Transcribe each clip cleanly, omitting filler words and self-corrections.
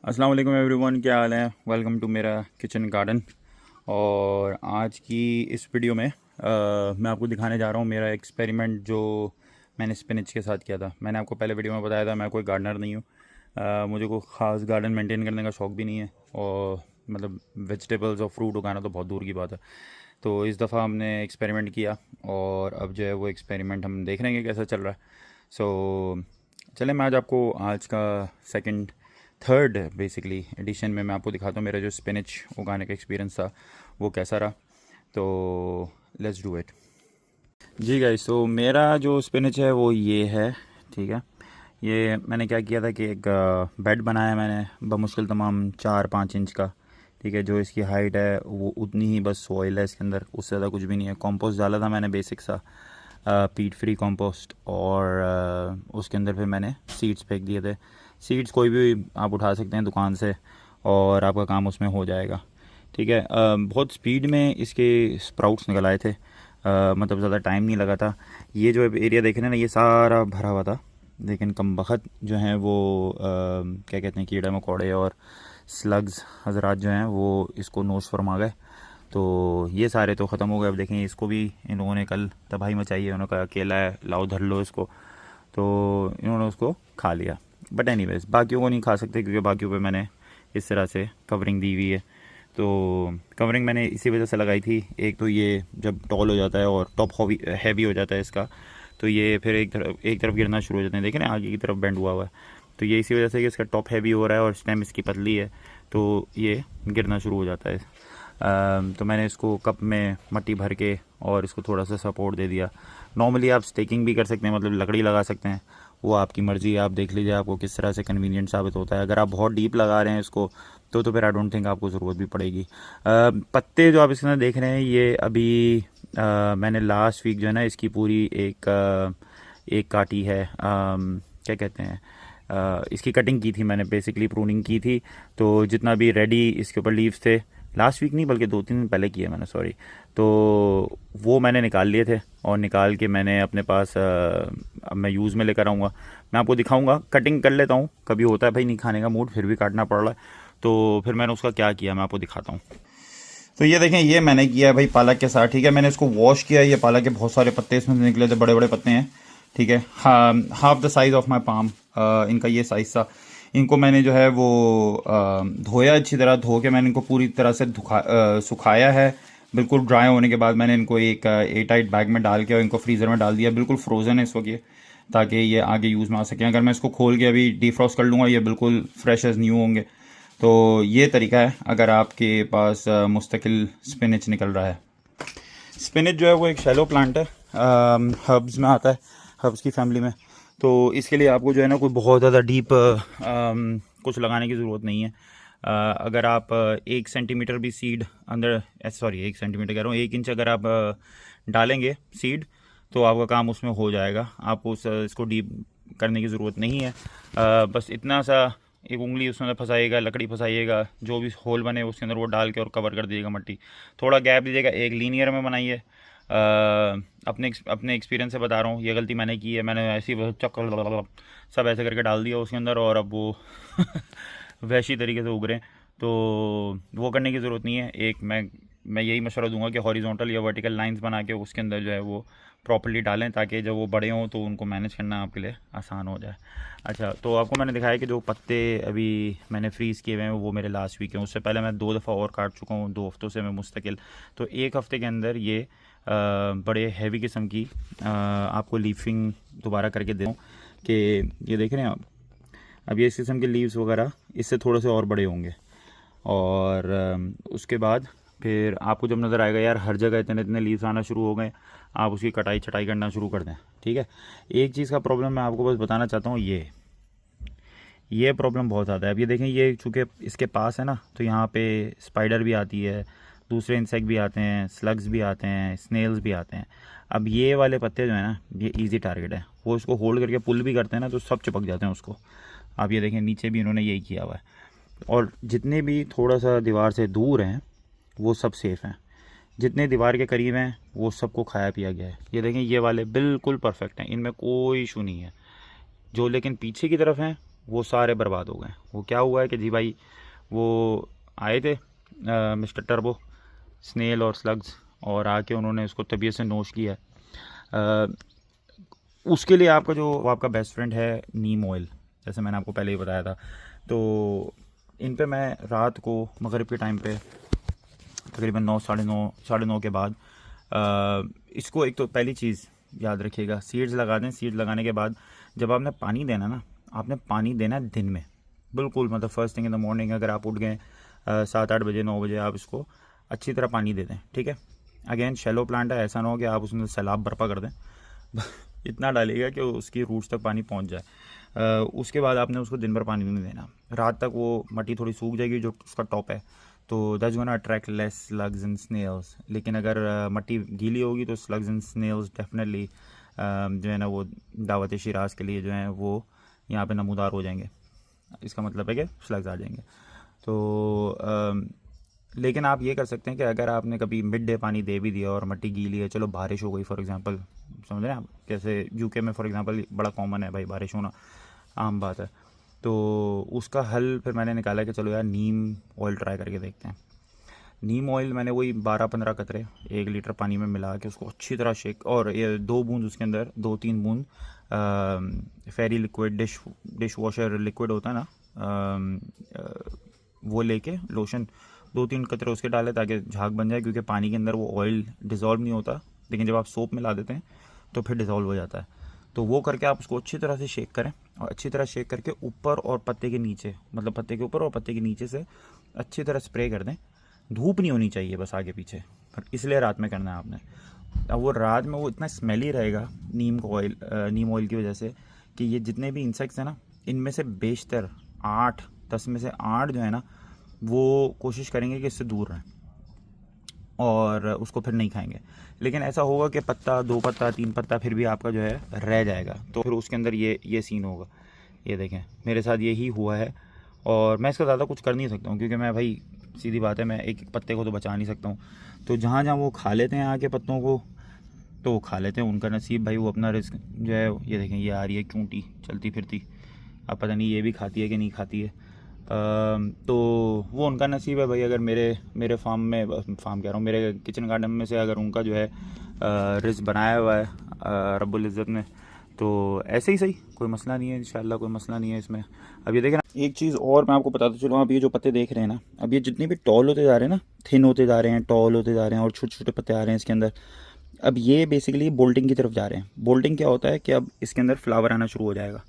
अस्सलाम वालेकुम एवरीवन, क्या हाल है। वेलकम टू मेरा किचन गार्डन। और आज की इस वीडियो में मैं आपको दिखाने जा रहा हूँ मेरा एक्सपेरिमेंट जो मैंने स्पिनच के साथ किया था। मैंने आपको पहले वीडियो में बताया था मैं कोई गार्डनर नहीं हूँ। मुझे कोई ख़ास गार्डन मेंटेन करने का शौक़ भी नहीं है, और मतलब वेजिटेबल्स और फ्रूट उगाना तो बहुत दूर की बात है। तो इस दफ़ा हमने एक्सपेरिमेंट किया, और अब जो है वो एक्सपेरिमेंट हम देख लेंगे कैसा चल रहा है। सो चले, मैं आज आपको आज का सेकंड थर्ड बेसिकली एडिशन में मैं आपको दिखाता हूँ मेरा जो स्पिनच उगाने का एक्सपीरियंस था वो कैसा रहा। तो लेट्स डू इट। जी गाइस, तो मेरा जो स्पिनच है वो ये है, ठीक है। ये मैंने क्या किया था कि एक बेड बनाया मैंने बमुश्किल तमाम 4-5 इंच का, ठीक है। जो इसकी हाइट है वो उतनी ही बस सॉइल है इसके अंदर, उससे ज़्यादा कुछ भी नहीं है। कंपोस्ट डाला था मैंने बेसिक सा पीट फ्री कंपोस्ट, और उसके अंदर फिर मैंने सीड्स फेंक दिए थे। सीड्स कोई भी आप उठा सकते हैं दुकान से, और आपका काम उसमें हो जाएगा, ठीक है। बहुत स्पीड में इसके स्प्राउट्स निकल आए थे, मतलब ज़्यादा टाइम नहीं लगा था। ये जो एरिया देख रहे हैं ना, ये सारा भरा हुआ था, लेकिन कम बखत जो हैं वो क्या कहते हैं, कीड़े मकोड़े और स्लग्स हजरात जो हैं वो इसको नोश फरमा गए। तो ये सारे तो ख़त्म हो गए। अब देखें, इसको भी इन लोगों ने कल तबाही मचाई है। उन्होंने कहा अकेला है, लाओ धर लो इसको, तो इन्होंने उसको खा लिया। बट एनीवेज बाकियों को नहीं खा सकते, क्योंकि बाकियों पे मैंने इस तरह से कवरिंग दी हुई है। तो कवरिंग मैंने इसी वजह से लगाई थी। एक तो ये जब टॉल हो जाता है और टॉप हैवी हो जाता है इसका, तो ये फिर एक तरफ गिरना शुरू हो जाते हैं। देखें ना, आगे की तरफ बेंड हुआ हुआ है, तो ये इसी वजह से कि इसका टॉप हैवी हो रहा है और स्टेम इसकी पतली है, तो ये गिरना शुरू हो जाता है। तो मैंने इसको कप में मट्टी भर के और इसको थोड़ा सा सपोर्ट दे दिया। नॉर्मली आप स्टेकिंग भी कर सकते हैं, मतलब लकड़ी लगा सकते हैं, वो आपकी मर्ज़ी है। आप देख लीजिए आपको किस तरह से कन्वीनियंट साबित होता है। अगर आप बहुत डीप लगा रहे हैं इसको, तो फिर आई डोंट थिंक आपको ज़रूरत भी पड़ेगी। पत्ते जो आप इसके अंदर देख रहे हैं, ये अभी मैंने लास्ट वीक जो है ना इसकी पूरी एक काटी है, क्या कहते हैं, इसकी कटिंग की थी मैंने, बेसिकली प्रूनिंग की थी। तो जितना भी रेडी इसके ऊपर लीव्स थे, लास्ट वीक नहीं बल्कि 2-3 दिन पहले किए मैंने, सॉरी, तो वो मैंने निकाल लिए थे। और निकाल के मैंने अपने पास अब मैं यूज़ में लेकर आऊँगा, मैं आपको दिखाऊंगा। कटिंग कर लेता हूँ, कभी होता है भाई नहीं खाने का मूड, फिर भी काटना पड़ रहा है, तो फिर मैंने उसका क्या किया मैं आपको दिखाता हूँ। तो ये देखें, ये मैंने किया है भाई पालक के साथ, ठीक है। मैंने इसको वॉश किया है। ये पालक के बहुत सारे पत्ते इसमें से निकले थे, बड़े बड़े पत्ते हैं, ठीक है। हाँ, half the size of my palm इनका ये साइज़ था। इनको मैंने जो है वो धोया, अच्छी तरह धो के मैंने इनको पूरी तरह से सुखाया है। बिल्कुल ड्राई होने के बाद मैंने इनको एक एयर टाइट बैग में डाल के और इनको फ्रीज़र में डाल दिया। बिल्कुल फ्रोज़न है इस वक्त ये, ताकि ये आगे यूज़ में आ सकें। अगर मैं इसको खोल के अभी डिफ्रॉस्ट कर लूँगा, ये बिल्कुल फ्रेश एज़ न्यू होंगे। तो ये तरीका है अगर आपके पास मुस्तकिल स्पिनच निकल रहा है। स्पिनच जो है वो एक शैलो प्लांट है, हर्ब्स में आता है, हर्ब्स की फैमिली में। तो इसके लिए आपको जो है ना कोई बहुत ज़्यादा डीप कुछ लगाने की ज़रूरत नहीं है। अगर आप 1 सेंटीमीटर भी सीड अंदर, सॉरी 1 सेंटीमीटर कह रहा हूँ, 1 इंच अगर आप डालेंगे सीड, तो आपका काम उसमें हो जाएगा। आपको इसको डीप करने की ज़रूरत नहीं है। बस इतना सा एक उंगली उसमें अंदर फंसाइएगा, लकड़ी फंसाइएगा, जो भी होल बने उसके अंदर वो डाल के और कवर कर दीजिएगा मट्टी। थोड़ा गैप दीजिएगा, एक लीनियर में बनाइए। अपने एक्सपीरियंस से बता रहा हूँ, ये गलती मैंने की है। मैंने ऐसी चक्कर सब ऐसे करके डाल दिया उसके अंदर, और अब वो वैसी तरीके से उग रहे हैं। तो वो करने की ज़रूरत नहीं है। एक मैं यही मशवरा दूंगा कि हॉरिजॉन्टल या वर्टिकल लाइंस बना के उसके अंदर जो है वो प्रॉपर्ली डालें, ताकि जब वो बड़े हों तो उनको मैनेज करना आपके लिए आसान हो जाए। अच्छा, तो आपको मैंने दिखाया कि जो पत्ते अभी मैंने फ्रीज़ किए हुए हैं वो मेरे लास्ट वीक हैं। उससे पहले मैं 2 दफ़ा और काट चुका हूँ, 2 हफ्तों से मैं मुस्तकिल। तो 1 हफ़्ते के अंदर ये बड़े हैवी किस्म की आपको लीफिंग दोबारा करके दूँ कि ये देख रहे हैं आप, अब ये इस किस्म के लीव्स वगैरह इससे थोड़े से और बड़े होंगे। और उसके बाद फिर आपको जब नज़र आएगा यार हर जगह इतने इतने लीव्स आना शुरू हो गए, आप उसकी कटाई छटाई करना शुरू कर दें, ठीक है। एक चीज़ का प्रॉब्लम मैं आपको बस बताना चाहता हूँ, ये प्रॉब्लम बहुत ज़्यादा है। अब ये देखें, ये चूँकि इसके पास है ना, तो यहाँ पे स्पाइडर भी आती है, दूसरे इंसेक्ट भी आते हैं, स्लग्स भी आते हैं, स्नेल्स भी आते हैं। अब ये वाले पत्ते जो है ना, ये ईजी टारगेट है। वो इसको होल्ड करके पुल भी करते हैं ना, तो सब चिपक जाते हैं उसको। आप ये देखें, नीचे भी इन्होंने यही किया हुआ है। और जितने भी थोड़ा सा दीवार से दूर हैं वो सब सेफ़ हैं, जितने दीवार के करीब हैं वो सबको खाया पिया गया है। ये देखें, ये वाले बिल्कुल परफेक्ट हैं, इनमें कोई इशू नहीं है। जो लेकिन पीछे की तरफ हैं वो सारे बर्बाद हो गए। वो क्या हुआ है कि जी भाई वो आए थे मिस्टर टर्बो, स्नेल और स्लग्स, और आके उन्होंने उसको तबीयत से नोश किया। उसके लिए आपका जो आपका बेस्ट फ्रेंड है नीम ऑयल, जैसे मैंने आपको पहले ही बताया था। तो इन पे मैं रात को मगरिब के टाइम पे तकरीबन 9 साढ़े नौ के बाद इसको, एक तो पहली चीज़ याद रखिएगा, सीड्स लगा दें। सीड्स लगाने के बाद जब आपने पानी देना ना, आपने पानी देना है दिन में, बिल्कुल मतलब first thing in the morning. अगर आप उठ गए 7-8 बजे 9 बजे, आप इसको अच्छी तरह पानी दे दें, ठीक है। अगेन शैलो प्लांट है, ऐसा ना हो कि आप उसमें सैलाब बर्पा कर दें इतना डालिएगा कि उसकी रूट्स तक पानी पहुंच जाए। उसके बाद आपने उसको दिन भर पानी नहीं देना, रात तक वो मट्टी थोड़ी सूख जाएगी जो उसका टॉप है, तो that's gonna attract less slugs and snails. लेकिन अगर मट्टी गीली होगी तो स्लग्स एंड स्नेल्स डेफिनेटली जो है ना वो दावत शिराज के लिए जो है वो यहाँ पे नमूदार हो जाएंगे। इसका मतलब है कि स्लग्स आ जाएंगे। तो लेकिन आप ये कर सकते हैं कि अगर आपने कभी मिड डे पानी दे भी दिया और मट्टी गीली है, चलो बारिश हो गई फॉर एग्जांपल, समझ रहे हैं आप, कैसे यूके में फॉर एग्जांपल बड़ा कॉमन है भाई बारिश होना, आम बात है। तो उसका हल फिर मैंने निकाला कि चलो यार नीम ऑयल ट्राई करके देखते हैं। नीम ऑयल मैंने वही 12-15 कतरे 1 लीटर पानी में मिला के उसको अच्छी तरह शेक, और ये 2 बूंद उसके अंदर 2-3 बूंद फेरी लिक्विड, डिश वॉशर लिक्विड होता है ना, वो लेके लोशन 2-3 कतरे उसके डाले ताकि झाग बन जाए, क्योंकि पानी के अंदर वो ऑयल डिज़ोल्व नहीं होता, लेकिन जब आप सोप मिला देते हैं तो फिर डिज़ोल्व हो जाता है। तो वो करके आप उसको अच्छी तरह से शेक करें, और अच्छी तरह शेक करके ऊपर और पत्ते के नीचे, मतलब पत्ते के ऊपर और पत्ते के नीचे से अच्छी तरह स्प्रे कर दें। धूप नहीं होनी चाहिए बस आगे पीछे, पर इसलिए रात में करना है आपने। अब वो रात में वो इतना स्मेली रहेगा नीम ऑयल की वजह से कि ये जितने भी इंसेक्ट्स हैं ना, इनमें से बेशतर 8-10 में से 8 जो है ना वो कोशिश करेंगे कि इससे दूर रहें और उसको फिर नहीं खाएंगे। लेकिन ऐसा होगा कि पत्ता 2 पत्ता 3 पत्ता फिर भी आपका जो है रह जाएगा, तो फिर उसके अंदर ये सीन होगा। ये देखें मेरे साथ यही हुआ है, और मैं इसका ज़्यादा कुछ कर नहीं सकता हूँ, क्योंकि मैं भाई सीधी बात है, मैं एक पत्ते को तो बचा नहीं सकता हूँ। तो जहाँ जहाँ वो खा लेते हैं आके पत्तों को, तो वो खा लेते हैं, उनका नसीब भाई, वो अपना रिस्क जो है। ये देखें ये आ रही है चूंटी चलती फिरती, अब पता नहीं ये भी खाती है कि नहीं खाती है। तो वो उनका नसीब है भाई। अगर मेरे फार्म कह रहा हूँ, मेरे किचन गार्डन में से अगर उनका जो है रिस्क बनाया हुआ है रब्बुल इज़्ज़त ने, तो ऐसे ही सही, कोई मसला नहीं है इंशाल्लाह, कोई मसला नहीं है इसमें। अब ये देखें ना, एक चीज़ और मैं आपको बताता चलूँ, अब ये जो पत्ते देख रहे हैं ना, अब ये जितने भी टॉल होते जा रहे हैं ना, थिन होते जा रहे हैं, टॉल होते जा रहे हैं, और छोटे छोटे पत्ते आ रहे हैं इसके अंदर, अब ये बेसिकली बोल्टिंग की तरफ जा रहे हैं। बोल्टिंग क्या होता है कि अब इसके अंदर फ्लावर आना शुरू हो जाएगा।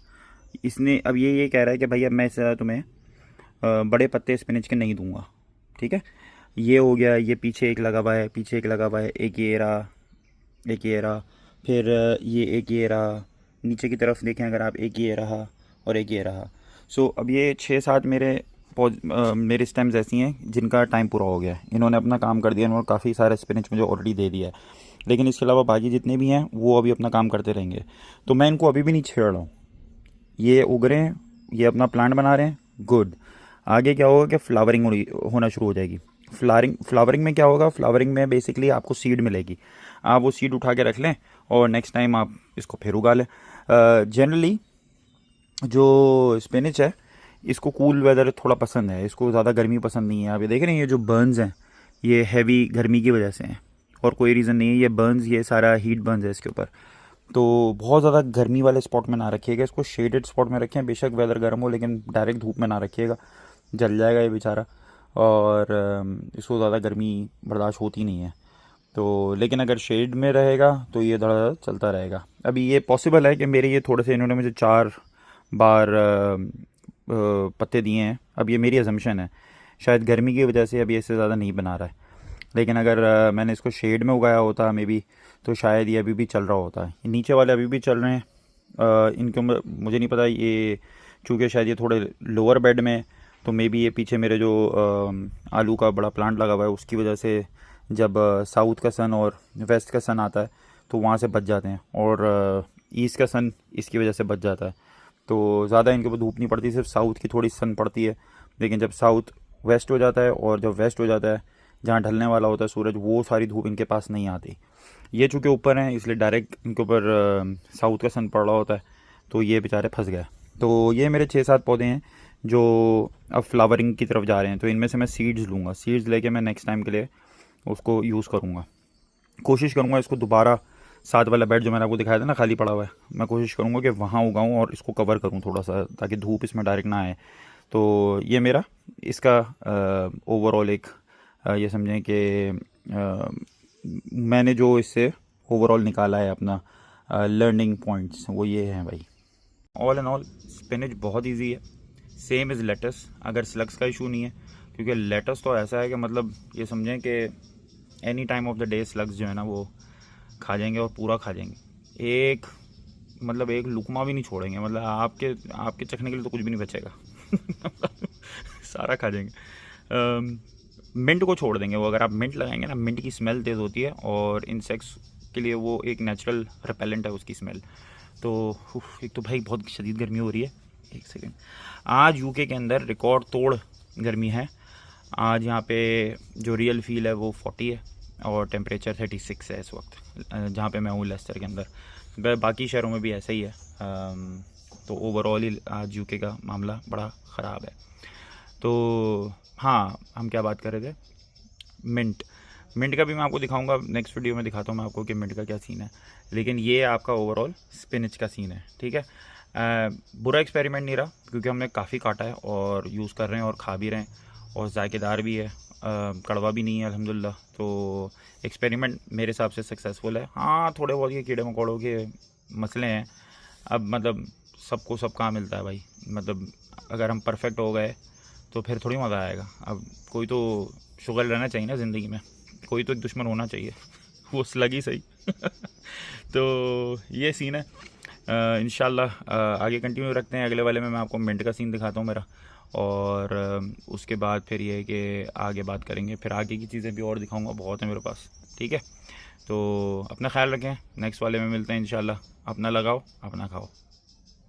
इसने अब ये कह रहा है कि भैया मैं तुम्हें बड़े पत्ते स्पिनच के नहीं दूंगा, ठीक है। ये हो गया, ये पीछे एक लगा हुआ है, पीछे एक लगा हुआ है, एक ये रहा, एक ये रहा, फिर ये एक ये रहा, नीचे की तरफ देखें अगर आप, एक ये रहा और एक ये रहा। सो अब ये 6-7 मेरे स्टेम्स ऐसी हैं जिनका टाइम पूरा हो गया है। इन्होंने अपना काम कर दिया, इन्होंने काफ़ी सारा स्पिनच मुझे ऑलरेडी दे दिया है, लेकिन इसके अलावा बाकी जितने भी हैं वो अभी अपना काम करते रहेंगे। तो मैं इनको अभी भी नहीं छेड़ रहा हूँ, ये उग रहे हैं, ये अपना प्लांट बना रहे हैं, गुड। आगे क्या होगा कि फ्लावरिंग होना शुरू हो जाएगी। फ्लावरिंग में क्या होगा, फ्लावरिंग में बेसिकली आपको सीड मिलेगी, आप वो सीड उठा के रख लें और नेक्स्ट टाइम आप इसको फिर उगा लें। जनरली जो स्पिनच है इसको कूल वेदर थोड़ा पसंद है, इसको ज़्यादा गर्मी पसंद नहीं है। आप ये देख रहे हैं, ये जो बर्न्स हैं ये हैवी गर्मी की वजह से हैं, और कोई रीज़न नहीं है। ये बर्न्स, ये सारा हीट बर्न्स है इसके ऊपर। तो बहुत ज़्यादा गर्मी वाले स्पॉट में ना रखिएगा इसको, शेडेड स्पॉट में रखें। बेशक वेदर गर्म हो, लेकिन डायरेक्ट धूप में ना रखिएगा, जल जाएगा ये बेचारा, और इसको ज़्यादा गर्मी बर्दाश्त होती नहीं है। तो लेकिन अगर शेड में रहेगा तो ये थोड़ा चलता रहेगा। अभी ये पॉसिबल है कि मेरे ये थोड़े से, इन्होंने मुझे 4 बार पत्ते दिए हैं। अब ये मेरी अजम्पशन है, शायद गर्मी की वजह से अभी इससे ज़्यादा नहीं बना रहा है, लेकिन अगर मैंने इसको शेड में उगाया होता मे बी, तो शायद ये अभी भी चल रहा होता है। नीचे वाले अभी भी चल रहे हैं। इनको मुझे नहीं पता, ये चूँकि शायद ये थोड़े लोअर बेड में, तो मे बी ये पीछे मेरे जो आलू का बड़ा प्लांट लगा हुआ है उसकी वजह से जब साउथ का सन और वेस्ट का सन आता है तो वहाँ से बच जाते हैं, और ईस्ट का सन इसकी वजह से बच जाता है। तो ज़्यादा इनके ऊपर धूप नहीं पड़ती, सिर्फ साउथ की थोड़ी सन पड़ती है। लेकिन जब साउथ वेस्ट हो जाता है, और जब वेस्ट हो जाता है जहाँ ढलने वाला होता है सूरज, वो सारी धूप इनके पास नहीं आती। ये चूँकि ऊपर हैं इसलिए डायरेक्ट इनके ऊपर साउथ का सन पड़ रहा होता है, तो ये बेचारे फंस गए। तो ये मेरे 6-7 पौधे हैं जो अब फ्लावरिंग की तरफ जा रहे हैं। तो इनमें से मैं सीड्स लूँगा, सीड्स लेके मैं नेक्स्ट टाइम के लिए उसको यूज़ करूँगा। कोशिश करूँगा इसको दोबारा साथ वाला बेड जो मैंने आपको दिखाया था ना खाली पड़ा हुआ है, मैं कोशिश करूँगा कि वहाँ उगाऊँ और इसको कवर करूँ थोड़ा सा, ताकि धूप इसमें डायरेक्ट ना आए। तो ये मेरा इसका ओवरऑल एक ये समझें कि मैंने जो इससे ओवरऑल निकाला है अपना लर्निंग पॉइंट्स, वो ये हैं भाई। ऑल एंड ऑल स्पिनच बहुत इजी है, सेम इज़ लेटस, अगर स्लग्स का इशू नहीं है, क्योंकि लेटस तो ऐसा है कि मतलब ये समझें कि any time of the day slugs जो है ना वो खा जाएंगे और पूरा खा जाएंगे। एक मतलब एक लुकमा भी नहीं छोड़ेंगे, मतलब आपके चखने के लिए तो कुछ भी नहीं बचेगा। सारा खा जाएंगे। मिंट को छोड़ देंगे वो, अगर आप मिंट लगाएंगे ना, मिंट की स्मेल तेज़ होती है और इंसेक्ट्स के लिए वो एक नेचुरल रिपेलेंट है उसकी स्मेल। तो एक तो भाई बहुत शदीद गर्मी हो रही है। एक सेकेंड, आज यूके के अंदर रिकॉर्ड तोड़ गर्मी है। आज यहाँ पे जो रियल फील है वो 40 है और टेम्परेचर 36 है इस वक्त, जहाँ पे मैं हूँ लेस्टर के अंदर। बाकी शहरों में भी ऐसा ही है। तो ओवरऑल ही आज यूके का मामला बड़ा ख़राब है। तो हाँ, हम क्या बात कर रहे थे, मिंट का भी मैं आपको दिखाऊंगा नेक्स्ट वीडियो में, दिखाता हूँ मैं आपको कि मिंट का क्या सीन है। लेकिन ये आपका ओवरऑल स्पिनच का सीन है, ठीक है। बुरा एक्सपेरिमेंट नहीं रहा, क्योंकि हमने काफ़ी काटा है और यूज़ कर रहे हैं और खा भी रहे हैं और जायकेदार भी है, कड़वा भी नहीं है अल्हम्दुलिल्लाह। तो एक्सपेरिमेंट मेरे हिसाब से सक्सेसफुल है। हाँ, थोड़े बहुत ये कीड़े मकोड़ों के मसले हैं। अब मतलब सबको सब कहाँ मिलता है भाई, मतलब अगर हम परफेक्ट हो गए तो फिर थोड़ी मज़ा आएगा। अब कोई तो शुगर रहना चाहिए ना ज़िंदगी में, कोई तो एक दुश्मन होना चाहिए। वो लगी सही। तो ये सीन है। इंशाल्लाह आगे कंटिन्यू रखते हैं। अगले वाले में मैं आपको मिंट का सीन दिखाता हूँ मेरा, और उसके बाद फिर ये है कि आगे बात करेंगे, फिर आगे की चीज़ें भी और दिखाऊंगा, बहुत है मेरे पास, ठीक है। तो अपना ख्याल रखें, नेक्स्ट वाले में मिलते हैं इंशाल्लाह। अपना लगाओ, अपना खाओ।